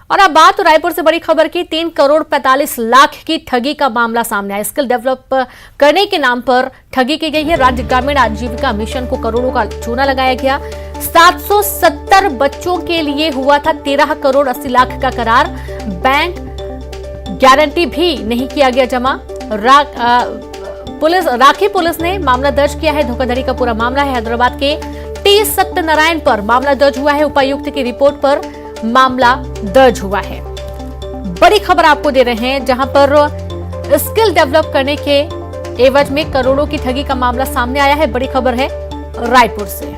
और अब बात रायपुर से बड़ी खबर की। 3 करोड़ 45 लाख की ठगी का मामला सामने आया। स्किल डेवलप करने के नाम पर ठगी की गई है। राज्य ग्रामीण आजीविका मिशन को करोड़ों का चूना लगाया गया। 770 बच्चों के लिए हुआ था 13 करोड़ 80 लाख का करार। बैंक गारंटी भी नहीं किया गया जमा। राखी पुलिस ने मामला दर्ज किया है। धोखाधड़ी का पूरा मामला है। हैदराबाद के टी सत्यनारायण पर मामला दर्ज हुआ है। उपायुक्त की रिपोर्ट पर मामला दर्ज हुआ है। बड़ी खबर आपको दे रहे हैं, जहां पर स्किल डेवलप करने के एवज में करोड़ों की ठगी का मामला सामने आया है। बड़ी खबर है रायपुर से।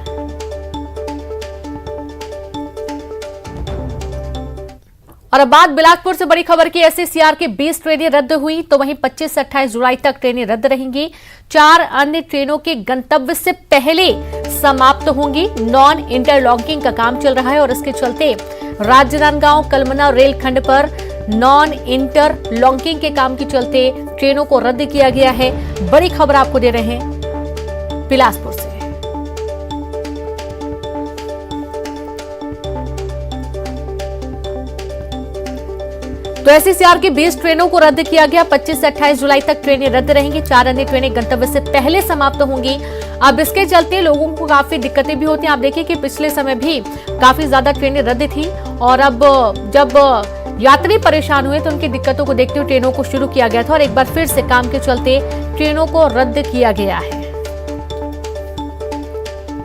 और अब बात बिलासपुर से बड़ी खबर की। एससीसीआर की 20 ट्रेनें रद्द हुई, तो वहीं 25 से 28 जुलाई तक ट्रेनें रद्द रहेंगी। 4 अन्य ट्रेनों के गंतव्य से पहले समाप्त होंगी। नॉन इंटरलॉकिंग का काम चल रहा है और इसके चलते राजनांदगांव कलमना रेलखंड पर नॉन इंटरलॉकिंग के काम के चलते ट्रेनों को रद्द किया गया है। बड़ी खबर आपको दे रहे हैं बिलासपुर से। तो एससीसीआर की 20 ट्रेनों को रद्द किया गया। 25 से 28 जुलाई तक ट्रेनें रद्द रहेंगी। 4 अन्य ट्रेनें गंतव्य से पहले समाप्त होंगी। अब इसके चलते लोगों को काफी दिक्कतें भी होती हैं। आप देखिए कि पिछले समय भी काफी ज्यादा ट्रेनें रद्द थी और अब जब यात्री परेशान हुए तो उनकी दिक्कतों को देखते हुए ट्रेनों को शुरू किया गया था और एक बार फिर से काम के चलते ट्रेनों को रद्द किया गया है।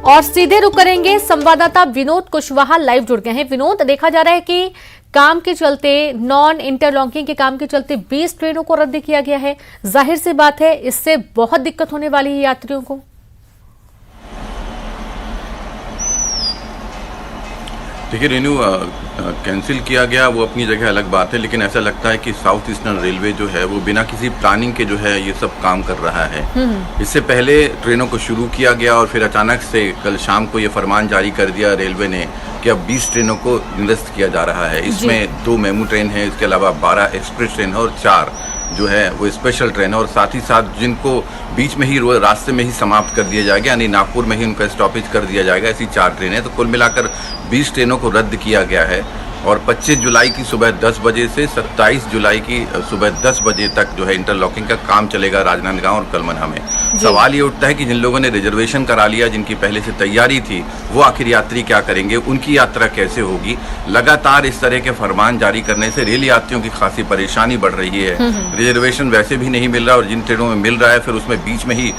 और सीधे रुक करेंगे संवाददाता विनोद कुशवाहा लाइव जुड़ गए हैं। विनोद, देखा जा रहा है कि काम के चलते नॉन इंटरलॉकिंग के काम के चलते 20 ट्रेनों को रद्द किया गया है। जाहिर सी बात है इससे बहुत दिक्कत होने वाली है यात्रियों को। देखिए रेनू, कैंसिल किया गया वो अपनी जगह अलग बात है, लेकिन ऐसा लगता है कि साउथ ईस्टर्न रेलवे जो है वो बिना किसी प्लानिंग के जो है ये सब काम कर रहा है। इससे पहले ट्रेनों को शुरू किया गया और फिर अचानक से कल शाम को ये फरमान जारी कर दिया रेलवे ने कि अब 20 ट्रेनों को निरस्त किया जा रहा है। इसमें 2 मेमू ट्रेन है, इसके अलावा 12 एक्सप्रेस ट्रेन है और 4 जो है वो स्पेशल ट्रेन है और साथ ही साथ जिनको बीच में ही रास्ते में ही समाप्त कर दिया जाएगा, यानी नागपुर में ही उनका स्टॉपेज कर दिया जाएगा। ऐसी 4 ट्रेनें, तो कुल मिलाकर 20 ट्रेनों को रद्द किया गया है। और 25 जुलाई की सुबह 10 बजे से 27 जुलाई की सुबह 10 बजे तक जो है इंटरलॉकिंग का काम चलेगा राजनांदगांव और कलमना में। सवाल ये उठता है कि जिन लोगों ने रिजर्वेशन करा लिया, जिनकी पहले से तैयारी थी, वो आखिर यात्री क्या करेंगे, उनकी यात्रा कैसे होगी। लगातार इस तरह के फरमान जारी करने से रेल यात्रियों की खासी परेशानी बढ़ रही है। रिजर्वेशन वैसे भी नहीं मिल रहा और जिन ट्रेनों में मिल रहा है फिर उसमें बीच में ही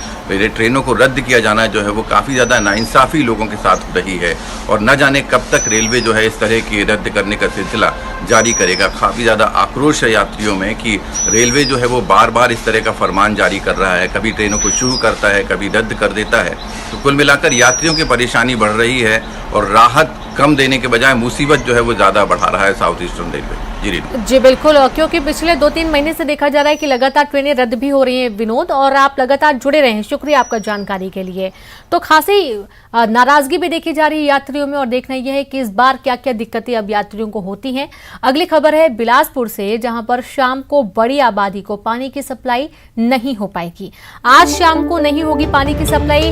ट्रेनों को रद्द किया जाना जो है वो काफी ज्यादा नाइंसाफी लोगों के साथ हो रही है। और न जाने कब तक रेलवे जो है इस तरह की रद्द करने का सिलसिला जारी करेगा। काफी ज्यादा आक्रोश है यात्रियों में कि रेलवे जो है वो बार बार इस तरह का फरमान जारी कर रहा है, कभी ट्रेनों को शुरू करता है, कभी रद्द कर देता है। तो कुल मिलाकर यात्रियों की परेशानी बढ़ रही है और राहत कम देने के बजाय मुसीबत जो है वो ज्यादा बढ़ा रहा है साउथ ईस्टर्न रेलवे। जी बिल्कुल, क्योंकि पिछले 2-3 महीने से देखा जा रहा है कि लगातार ट्रेनें रद्द भी हो रही हैं विनोद, और आप लगातार जुड़े रहे हैं। शुक्रिया आपका जानकारी के लिए। तो खासी नाराजगी भी देखी जा रही है यात्रियों में और देखना यह है कि इस बार क्या क्या दिक्कतें अब यात्रियों को होती हैं। अगली खबर है बिलासपुर से, जहां पर शाम को बड़ी आबादी को पानी की सप्लाई नहीं हो पाएगी। आज शाम को नहीं होगी पानी की सप्लाई।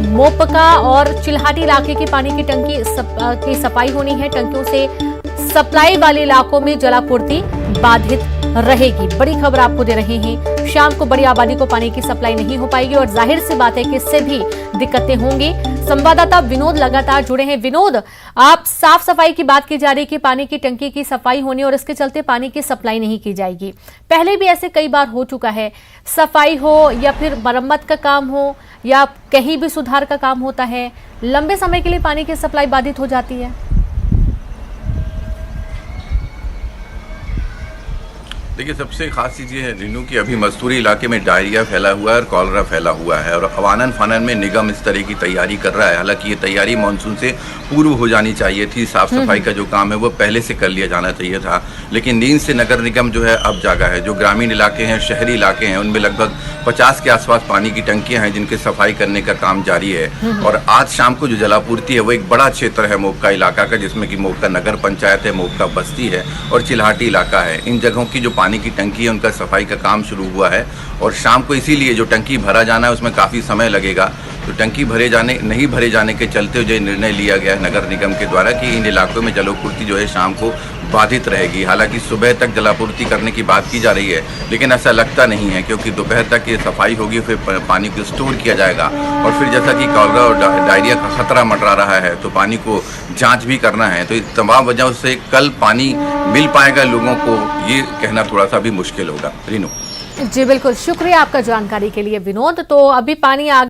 मोपका और चिल्हाटी इलाके की पानी की टंकी की सफाई होनी है। टंकियों से सप्लाई वाले इलाकों में जलापूर्ति बाधित रहेगी। बड़ी खबर आपको दे रहे हैं। शाम को बड़ी आबादी को पानी की सप्लाई नहीं हो पाएगी और जाहिर सी बात है कि इससे भी दिक्कतें होंगी। संवाददाता विनोद लगातार जुड़े हैं। विनोद, आप साफ सफाई की बात की जा रही है कि पानी की टंकी की सफाई होनी और इसके चलते पानी की सप्लाई नहीं की जाएगी। पहले भी ऐसे कई बार हो चुका है, सफाई हो या फिर मरम्मत का काम हो या कहीं भी सुधार का काम होता है, लंबे समय के लिए पानी की सप्लाई बाधित हो जाती है। देखिए, सबसे खास चीज़ ये है रीनू की अभी मस्तूरी इलाके में डायरिया फैला हुआ है और कॉलरा फैला हुआ है और अवानन फानन में निगम इस तरह की तैयारी कर रहा है। हालांकि ये तैयारी मानसून से पूर्व हो जानी चाहिए थी। साफ सफाई का जो काम है वो पहले से कर लिया जाना चाहिए था, लेकिन नींद से नगर निगम जो है अब जागा है। जो ग्रामीण इलाके हैं, शहरी इलाके हैं, उनमें लगभग 50 के आसपास पानी की टंकियां हैं जिनके सफाई करने का काम जारी है। और आज शाम को जो जलापूर्ति है वो एक बड़ा क्षेत्र है मोपका इलाका का, जिसमें कि मोपका नगर पंचायत है, मोपका बस्ती है और चिल्हाटी इलाका है। इन जगहों की जो पानी की टंकी है उनका सफाई का काम शुरू हुआ है और शाम को इसीलिए जो टंकी भरा जाना है उसमें काफ़ी समय लगेगा। तो टंकी नहीं भरे जाने के चलते जो निर्णय लिया गया है नगर निगम के द्वारा कि इन इलाकों में जलापूर्ति जो है शाम को बाधित रहेगी। हालांकि सुबह तक जलापूर्ति करने की बात की जा रही है, लेकिन ऐसा लगता नहीं है, क्योंकि दोपहर तक ये सफाई होगी, फिर पानी को स्टोर किया जाएगा और फिर जैसा कि कॉलरा और डायरिया का खतरा मंडरा रहा है तो पानी को जांच भी करना है। तो इस तमाम वजहों से कल पानी मिल पाएगा लोगों को, ये कहना थोड़ा सा भी मुश्किल होगा। रीनू जी बिल्कुल, शुक्रिया आपका जानकारी के लिए विनोद। तो अभी पानी आ